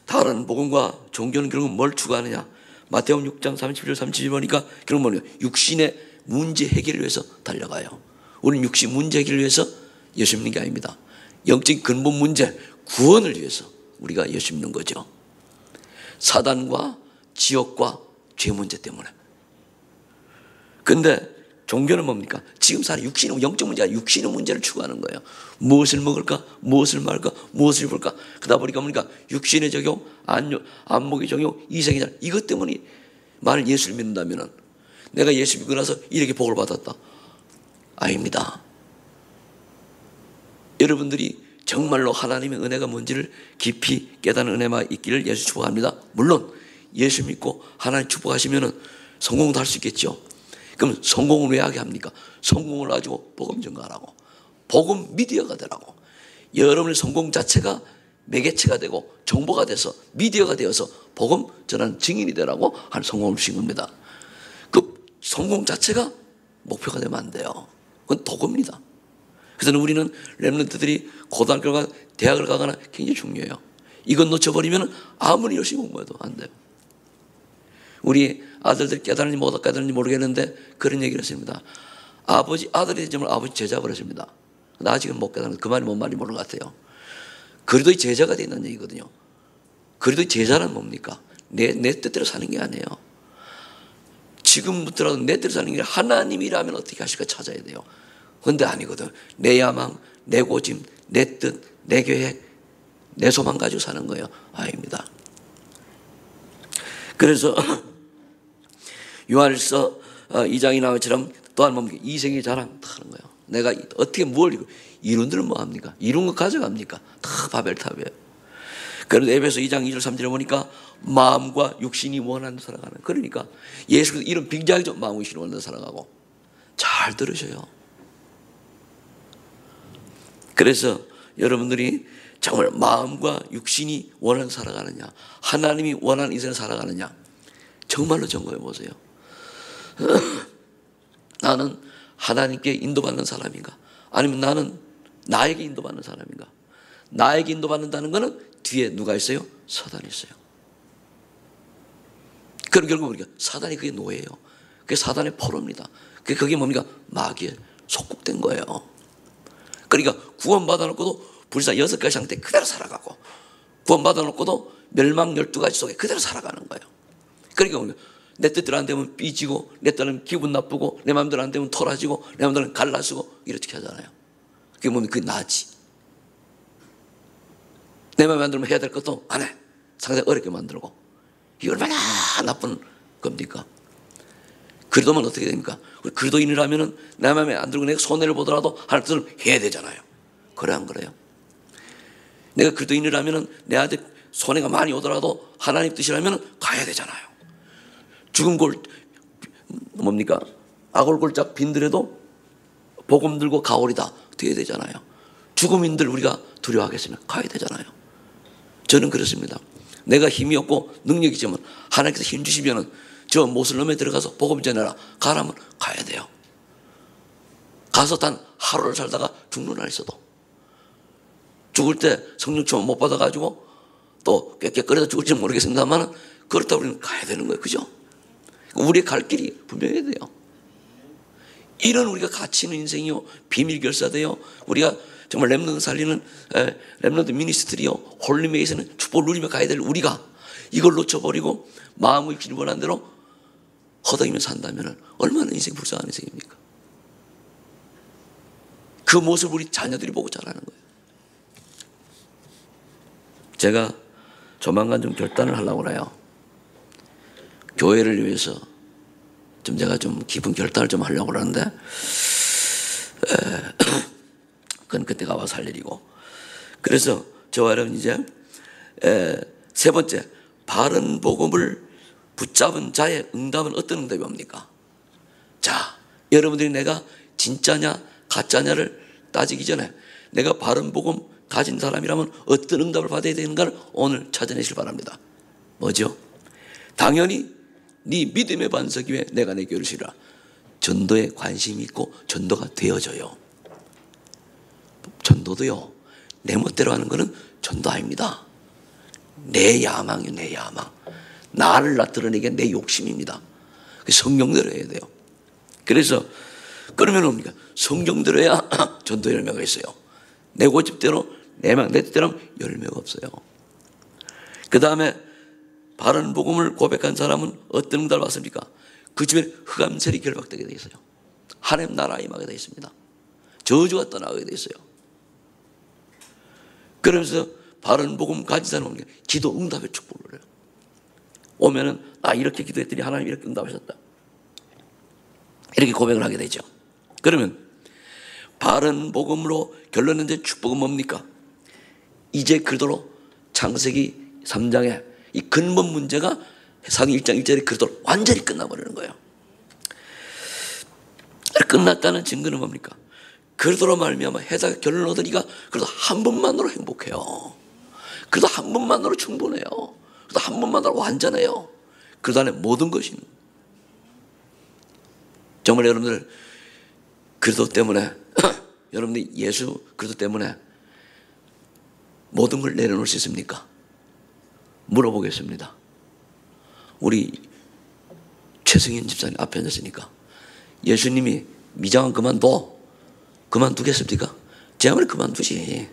다른 복음과 종교는 결국 뭘 추구하느냐? 마태복음 6장 30절 32절 보니까 결국 뭐냐? 육신의 문제 해결을 위해서 달려가요. 우리는 육신 문제 해결을 위해서 예수 믿는 게 아닙니다. 영적인 근본 문제 구원을 위해서 우리가 예수 믿는 거죠. 사단과 지옥과 죄 문제 때문에. 근데 종교는 뭡니까? 지금 사는 육신의 영적 문제가 육신의 문제를 추구하는 거예요. 무엇을 먹을까? 무엇을 말까? 무엇을 입을까? 그러다 보니까 뭡니까? 육신의 적용, 안목의 적용, 이생의 잘 이것 때문에 만일 예수를 믿는다면 내가 예수 믿고 나서 이렇게 복을 받았다. 아닙니다. 여러분들이 정말로 하나님의 은혜가 뭔지를 깊이 깨닫는 은혜만 있기를 예수 축복합니다. 물론 예수 믿고 하나님 축복하시면 성공도 할 수 있겠죠. 그럼 성공을 왜 하게 합니까? 성공을 가지고 복음 전가하라고, 복음 미디어가 되라고. 여러분의 성공 자체가 매개체가 되고 정보가 돼서 미디어가 되어서 복음 전하는 증인이 되라고 하는 성공을 주신 겁니다. 그 성공 자체가 목표가 되면 안 돼요. 그건 도구입니다. 그래서 우리는 렘넌트들이 고등학교가 대학을 가거나 굉장히 중요해요. 이건 놓쳐버리면 아무리 열심히 공부해도 안 돼요. 우리 아들들 깨달은지 못 깨달은지 모르겠는데 그런 얘기를 했습니다. 아들이 되면 아버지 제자 버렸습니다. 나 아직은 못 깨달았는데 그 말이 뭔 말인지 모르는 것 같아요. 그리도의 제자가 된다는 얘기거든요. 그리도의 제자는 뭡니까? 내 뜻대로 사는 게 아니에요. 지금부터라도 내 뜻대로 사는 게 하나님이라면 어떻게 하실까 찾아야 돼요. 그런데 아니거든. 내 야망, 내 고집, 내 뜻, 내 계획, 내 소망 가지고 사는 거예요. 아닙니다. 그래서 요한일서 2장이 나온 것처럼 또한 뭡니까? 이생의 자랑 하는 거예요. 내가 어떻게 뭘 이룬들은 뭐합니까? 이룬 거 가져갑니까? 다 바벨탑이에요. 그런데 에베소 2장 2절 3절에 보니까 마음과 육신이 원하는 살아가는, 그러니까 예수께서 이런 빙자하게 마음과 육신이 원하는 살아가고. 잘 들으셔요. 그래서 여러분들이 정말 마음과 육신이 원하는 살아가느냐, 하나님이 원하는 인생을 살아가느냐, 정말로 점검해 보세요. 나는 하나님께 인도받는 사람인가? 아니면 나는 나에게 인도받는 사람인가? 나에게 인도받는다는 것은 뒤에 누가 있어요? 사단이 있어요. 그럼 결국 우리가 사단이 그게 노예예요. 그게 사단의 포로입니다. 그게 뭡니까? 마귀에 속국된 거예요. 그러니까 구원받아 놓고도 불사 6가지 상태 그대로 살아가고, 구원받아 놓고도 멸망 12가지 속에 그대로 살아가는 거예요. 그러니까 내 뜻대로 안 되면 삐지고, 내 뜻대로 기분 나쁘고, 내 마음대로 안 되면 토라지고, 내 마음대로 갈라쓰고 이렇게 하잖아요. 그게 뭡니까? 그게 나지. 내 마음에 안 들면 해야 될 것도 안 해. 상당히 어렵게 만들고. 이게 얼마나 나쁜 겁니까? 그리도면 어떻게 됩니까? 그리도인이라면 내 마음에 안 들고 내가 손해를 보더라도 하나님 뜻을 해야 되잖아요. 그래 안 그래요? 내가 그리도인이라면 내한테 손해가 많이 오더라도 하나님 뜻이라면 가야 되잖아요. 죽은 골 뭡니까? 아골골짝 빈들에도 복음 들고 가오리다 돼야 되잖아요. 죽음인들 우리가 두려워하겠으면 가야 되잖아요. 저는 그렇습니다. 내가 힘이 없고 능력이 있지만 하나님께서 힘 주시면 저 모슬렘에 들어가서 복음 전해라 가라면 가야 돼요. 가서 단 하루를 살다가 죽는 날 있어도, 죽을 때 성령 충만 못 받아가지고 또 깨끗거려서 죽을지 모르겠습니다만 그렇다고 우리는 가야 되는 거예요. 그죠? 우리의 갈 길이 분명해야 돼요. 이런 우리가 가치 있는 인생이요, 비밀 결사돼요. 우리가 정말 렘넌트 살리는 렘넌트 미니스트리요, 홀리메이스는 축복을 누리며 가야 될 우리가 이걸 놓쳐버리고 마음의 육신이 원하는 대로 허덕이며 산다면 얼마나 인생이 불쌍한 인생입니까? 그 모습을 우리 자녀들이 보고 자라는 거예요. 제가 조만간 좀 결단을 하려고 해요. 교회를 위해서 좀 제가 좀 깊은 결단을 좀 하려고 하는데, 그건 그때가 와서 할 일이고. 그래서 저와 여러분 이제 세 번째, 바른 복음을 붙잡은 자의 응답은 어떤 응답이 옵니까? 자, 여러분들이 내가 진짜냐 가짜냐를 따지기 전에 내가 바른 복음 가진 사람이라면 어떤 응답을 받아야 되는가를 오늘 찾아내시길 바랍니다. 뭐죠? 당연히 네 믿음의 반석 위에 내가 내 교회를 세우리라. 전도에 관심이 있고 전도가 되어져요. 전도도요, 내 멋대로 하는 거는 전도 아닙니다. 내 야망이요, 내 야망. 나를 나타내게 내 욕심입니다. 성경대로 해야 돼요. 그래서 그러면 뭡니까? 성경대로 해야 전도 열매가 있어요. 내 고집대로, 내 뜻대로 하면 열매가 없어요. 그 다음에 바른 복음을 고백한 사람은 어떤 응답을 받습니까? 그 주변에 흑암셀이 결박되게 되어 있어요. 하나님 나라 임하게 되어 있습니다. 저주가 떠나게 되어 있어요. 그러면서 바른 복음 가진 사람은 기도 응답의 축복을 해요. 오면은 이렇게 기도했더니 하나님 이렇게 응답하셨다, 이렇게 고백을 하게 되죠. 그러면 바른 복음으로 결론은 이제 축복은 뭡니까? 이제 그대로 창세기 3장에 이 근본 문제가 사도행 1장 1절에 그대로 완전히 끝나버리는 거예요. 끝났다는 증거는 뭡니까? 그대로 말미암아 해석 결론을 얻으니까 그래도 한 번만으로 행복해요. 그래도 한 번만으로 충분해요. 그래도 한 번만으로 완전해요. 그 안에 모든 것이 정말 여러분들 그리스도 때문에 여러분들 예수 그리스도 때문에 모든 걸 내려놓을 수 있습니까? 물어보겠습니다. 우리 최승현 집사님 앞에 앉았으니까 예수님이 미장은 그만두겠습니까? 제가면 그만두지.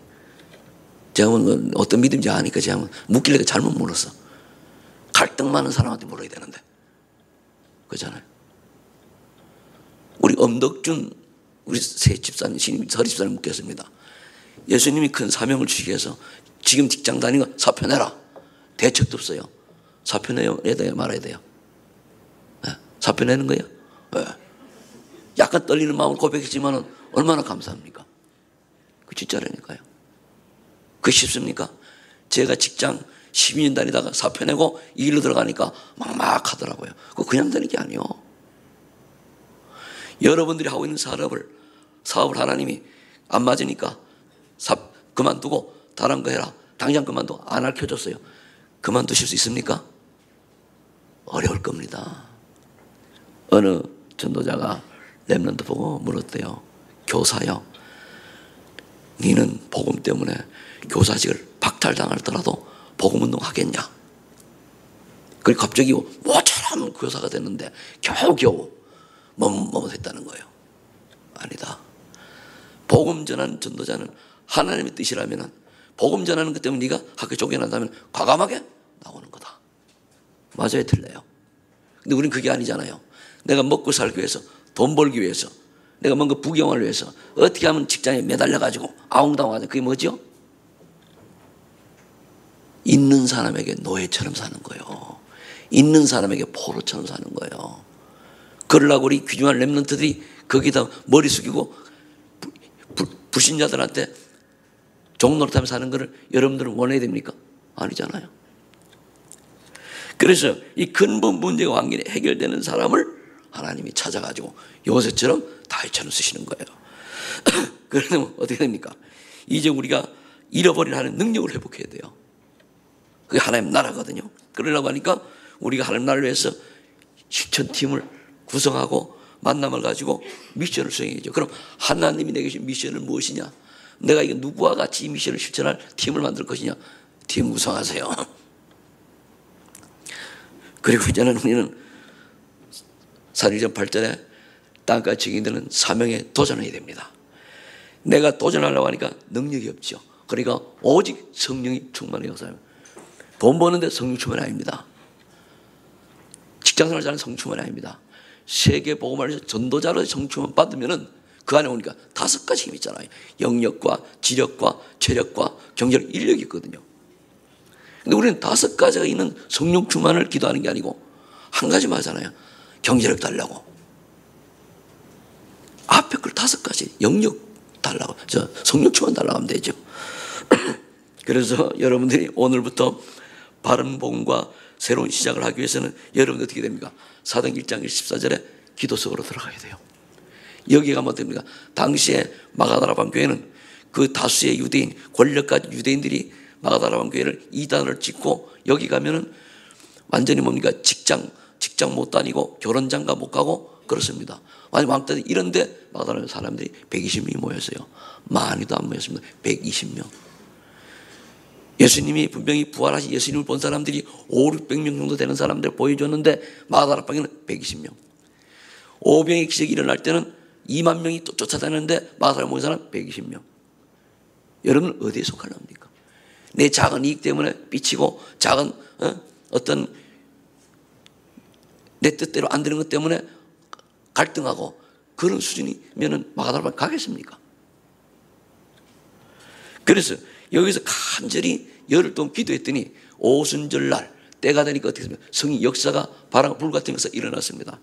제가면 어떤 믿음인지 아니까 제가면 묻길래 잘못 물었어. 갈등 많은 사람한테 물어야 되는데. 그렇잖아요. 우리 엄덕준 우리 세 집사님, 서리 집사님 묻겠습니다. 예수님이 큰 사명을 주시기 위해서 지금 직장 다니는 거 사표내라. 대책도 없어요. 사표내야 돼요, 말아야 돼요? 네? 사표내는 거예요? 네. 약간 떨리는 마음을 고백했지만 얼마나 감사합니까? 그 진짜라니까요. 그게 쉽습니까? 제가 직장 12년 다니다가 사표내고 이 일로 들어가니까 막막하더라고요. 그거 그냥 되는 게 아니에요. 여러분들이 하고 있는 사업을 하나님이 안 맞으니까 그만두고 다른 거 해라. 당장 그만두고 안 알려줬어요. 그만두실 수 있습니까? 어려울 겁니다. 어느 전도자가 렘넌트 보고 물었대요. 교사요, 니는 복음 때문에 교사직을 박탈당하더라도 복음운동 하겠냐? 그리고 갑자기 모처럼 교사가 됐는데 겨우겨우 머뭇했다는 거예요. 아니다. 복음 전하는 전도자는 하나님의 뜻이라면 복음 전하는 것 때문에 네가 학교 쫓겨난다면 과감하게 나오는 거다. 맞아요, 틀려요? 근데 우리는 그게 아니잖아요. 내가 먹고 살기 위해서, 돈 벌기 위해서, 내가 뭔가 부경을 위해서 어떻게 하면 직장에 매달려가지고 아웅다웅하냐. 그게 뭐죠? 있는 사람에게 노예처럼 사는 거예요. 있는 사람에게 포로처럼 사는 거예요. 그러려고 우리 귀중한 렘넌트들이 거기다 머리 숙이고 불신자들한테 종노릇하며 사는 것을 여러분들은 원해야 됩니까? 아니잖아요. 그래서 이 근본 문제가 완전히 해결되는 사람을 하나님이 찾아가지고 요셉처럼 다윗처럼 쓰시는 거예요. 그러면 어떻게 됩니까? 이제 우리가 잃어버린 하나님 능력을 회복해야 돼요. 그게 하나님 나라거든요. 그러려고 하니까 우리가 하나님 나라를 위해서 실천팀을 구성하고 만남을 가지고 미션을 수행해야죠. 그럼 하나님이 내게 주신 미션은 무엇이냐? 내가 이거 누구와 같이 이 미션을 실천할 팀을 만들 것이냐? 팀 구성하세요. 그리고 이제는 우리는 사도행전 8절에 땅까지 증인되는 사명에 도전해야 됩니다. 내가 도전하려고 하니까 능력이 없죠. 그러니까 오직 성령이 충만해요. 돈 버는데 성령 충만이 아닙니다. 직장생활 잘하는 성령 충만이 아닙니다. 세계 복음을 전도자로 성령 충만 받으면은 그 안에 오니까 5가지 힘이 있잖아요. 영역과 지력과 체력과 경제력, 인력이 있거든요. 근데 우리는 5가지가 있는 성령 충만을 기도하는 게 아니고 한 가지만 하잖아요. 경제력 달라고. 앞에 걸 5가지 영역 달라고, 성령 충만 달라고 하면 되죠. 그래서 여러분들이 오늘부터 바른 복음과 새로운 시작을 하기 위해서는 여러분들 어떻게 됩니까? 사도행전 1장 14절에 기도 속으로 들어가야 돼요. 여기 가면 됩니까? 당시에 마가다라방 교회는 그 다수의 유대인, 권력 가진 유대인들이 마가다라방 교회를 이단을 짓고 여기 가면은 완전히 뭡니까? 직장 못 다니고 결혼 장가 못 가고 그렇습니다. 완전 왕따들 이런데 마가다라방 사람들이 120명이 모였어요. 많이도 안 모였습니다. 120명. 예수님이 분명히 부활하신 예수님을 본 사람들이 500~600명 정도 되는 사람들 보여줬는데 마가다라방에는 120명. 5병의 기적이 일어날 때는 2만 명이 또 쫓아다녔는데 마가다라방 본 사람 120명. 여러분은 어디에 속하랍니까? 내 작은 이익 때문에 삐치고 작은 어떤 내 뜻대로 안 되는 것 때문에 갈등하고 그런 수준이면은 마가다락방 가겠습니까? 그래서 여기서 간절히 열흘 동안 기도했더니 오순절날 때가 되니까 어떻게 됐습니까? 성의 역사가 바람 불 같은 것이 일어났습니다.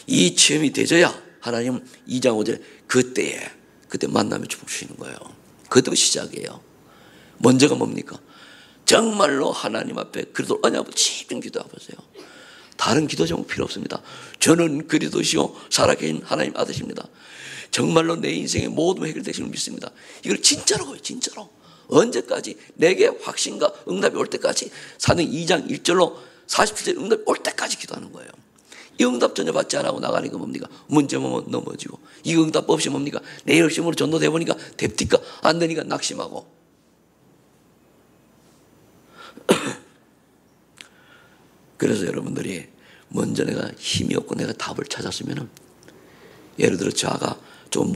이 체험이 되져야 하나님은 2장 5절에 그때 만나면 축복 주시는 거예요. 그때가 시작이에요. 먼저가 뭡니까? 정말로 하나님 앞에 그리스도 언약을 집중 기도해보세요. 다른 기도 제목 필요 없습니다. 저는 그리스도시요 살아계신 하나님 아들입니다. 정말로 내 인생의 모든 해결되심을 믿습니다. 이걸 진짜로 진짜로 언제까지 내게 확신과 응답이 올 때까지 사도행 2장 1절로 47절 응답이 올 때까지 기도하는 거예요. 이 응답 전혀 받지 않고 나가니까 뭡니까? 문제 보면 넘어지고, 이 응답 없이 뭡니까? 내 열심으로 전도돼 보니까 됩니까? 안 되니까 낙심하고. 그래서 여러분들이 먼저 내가 힘이 없고 내가 답을 찾았으면은, 예를 들어 저가 좀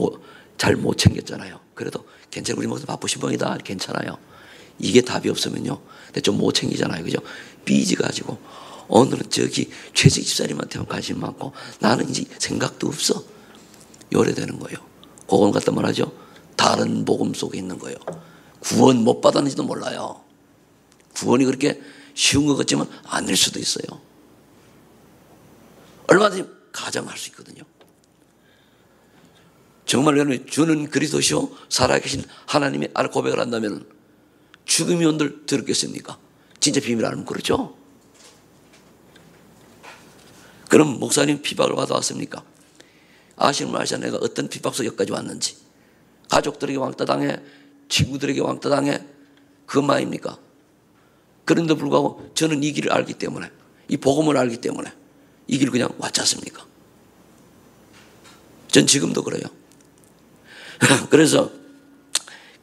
잘 못 챙겼잖아요. 그래도 괜찮아요. 우리 목사 바쁘신 분이다. 괜찮아요. 이게 답이 없으면요, 근데 좀 못 챙기잖아요. 그죠? 삐지가지고 오늘은 저기 최직 집사님한테만 관심 많고 나는 이제 생각도 없어. 요래되는 거예요. 그건 갖다 말하죠. 다른 복음 속에 있는 거예요. 구원 못 받았는지도 몰라요. 구원이 그렇게 쉬운 것 같지만 아닐 수도 있어요. 얼마든지 가정할 수 있거든요. 정말 여러분, 주는 그리스도시요 살아계신 하나님의 알 고백을 한다면 죽음이 온들 들었겠습니까? 진짜 비밀 알면 그렇죠. 그럼 목사님 핍박을 받아왔습니까? 아시는 아시아 내가 어떤 핍박 속에 여기까지 왔는지, 가족들에게 왕따 당해, 친구들에게 왕따 당해, 그것만입니까? 그런데 불구하고 저는 이 길을 알기 때문에, 이 복음을 알기 때문에 이 길을 그냥 왔지 않습니까? 전 지금도 그래요. 그래서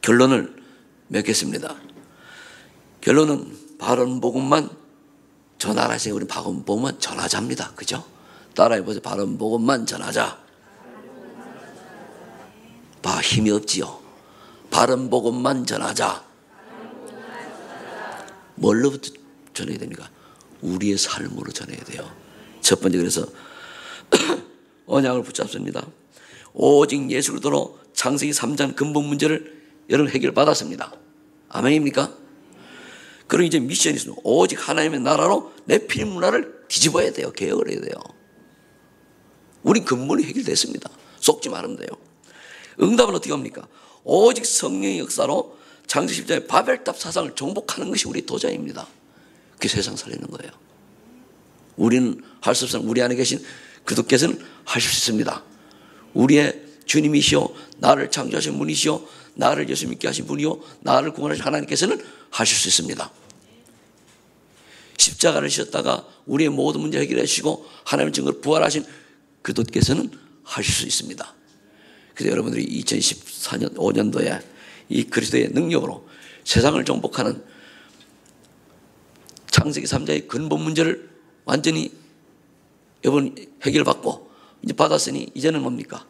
결론을 맺겠습니다. 결론은 바른 복음만 전하라세요. 우리 바른 복음만 전하자입니다. 그죠? 따라해보세요. 바른 복음만 전하자. 힘이 없지요. 바른 복음만 전하자. 뭘로부터 전해야 됩니까? 우리의 삶으로 전해야 돼요. 첫 번째, 그래서 언약을 붙잡습니다. 오직 예수 그리스도로 창세기 3장 근본 문제를 여러분 해결받았습니다. 아멘입니까? 그럼 이제 미션이 있습니다. 오직 하나님의 나라로 네피림 문화를 뒤집어야 돼요. 개혁을 해야 돼요. 우리 근본이 해결됐습니다. 속지 말으면 돼요. 응답은 어떻게 합니까? 오직 성령의 역사로 창세기 10장의 바벨탑 사상을 정복하는 것이 우리 도자입니다. 그게 세상 살리는 거예요. 우리는 할 수 없으나 우리 안에 계신 그리스도께서는 하실 수 있습니다. 우리의 주님이시오, 나를 창조하신 분이시오, 나를 예수 믿게 하신 분이요, 나를 구원하신 하나님께서는 하실 수 있습니다. 십자가를 지셨다가 우리의 모든 문제 해결해 주시고 하나님의 증거로 부활하신 그리스도께서는 하실 수 있습니다. 그래서 여러분들이 2014년 5년도에 이 그리스도의 능력으로 세상을 정복하는 창세기 3장의 근본 문제를 완전히 여러분 해결받고 이제 받았으니 이제는 뭡니까?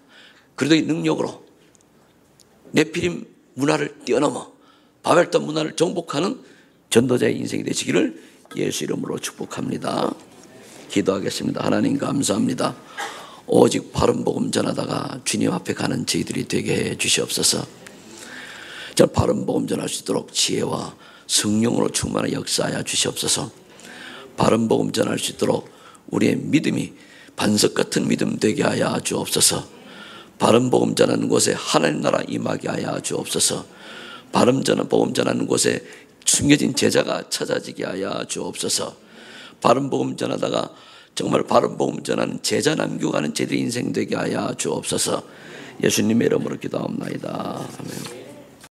그리스도의 능력으로 네피림 문화를 뛰어넘어 바벨탑 문화를 정복하는 전도자의 인생이 되시기를 예수 이름으로 축복합니다. 기도하겠습니다. 하나님 감사합니다. 오직 바른 복음 전하다가 주님 앞에 가는 저희들이 되게 해 주시옵소서. 저 바른 복음 전할 수 있도록 지혜와 성령으로 충만한 역사하여 주시옵소서. 바른 복음 전할 수 있도록 우리의 믿음이 반석 같은 믿음 되게 하여 주옵소서. 바른 복음 전하는 곳에 하나님 나라 임하게 하여 주옵소서. 바른 복음 전하는 곳에 숨겨진 제자가 찾아지게 하여 주옵소서. 바른 복음 전하다가 정말 바른 복음 전하는 제자 남겨가는 제들의 인생 되게 하여 주옵소서. 예수님의 이름으로 기도합니다. 아멘.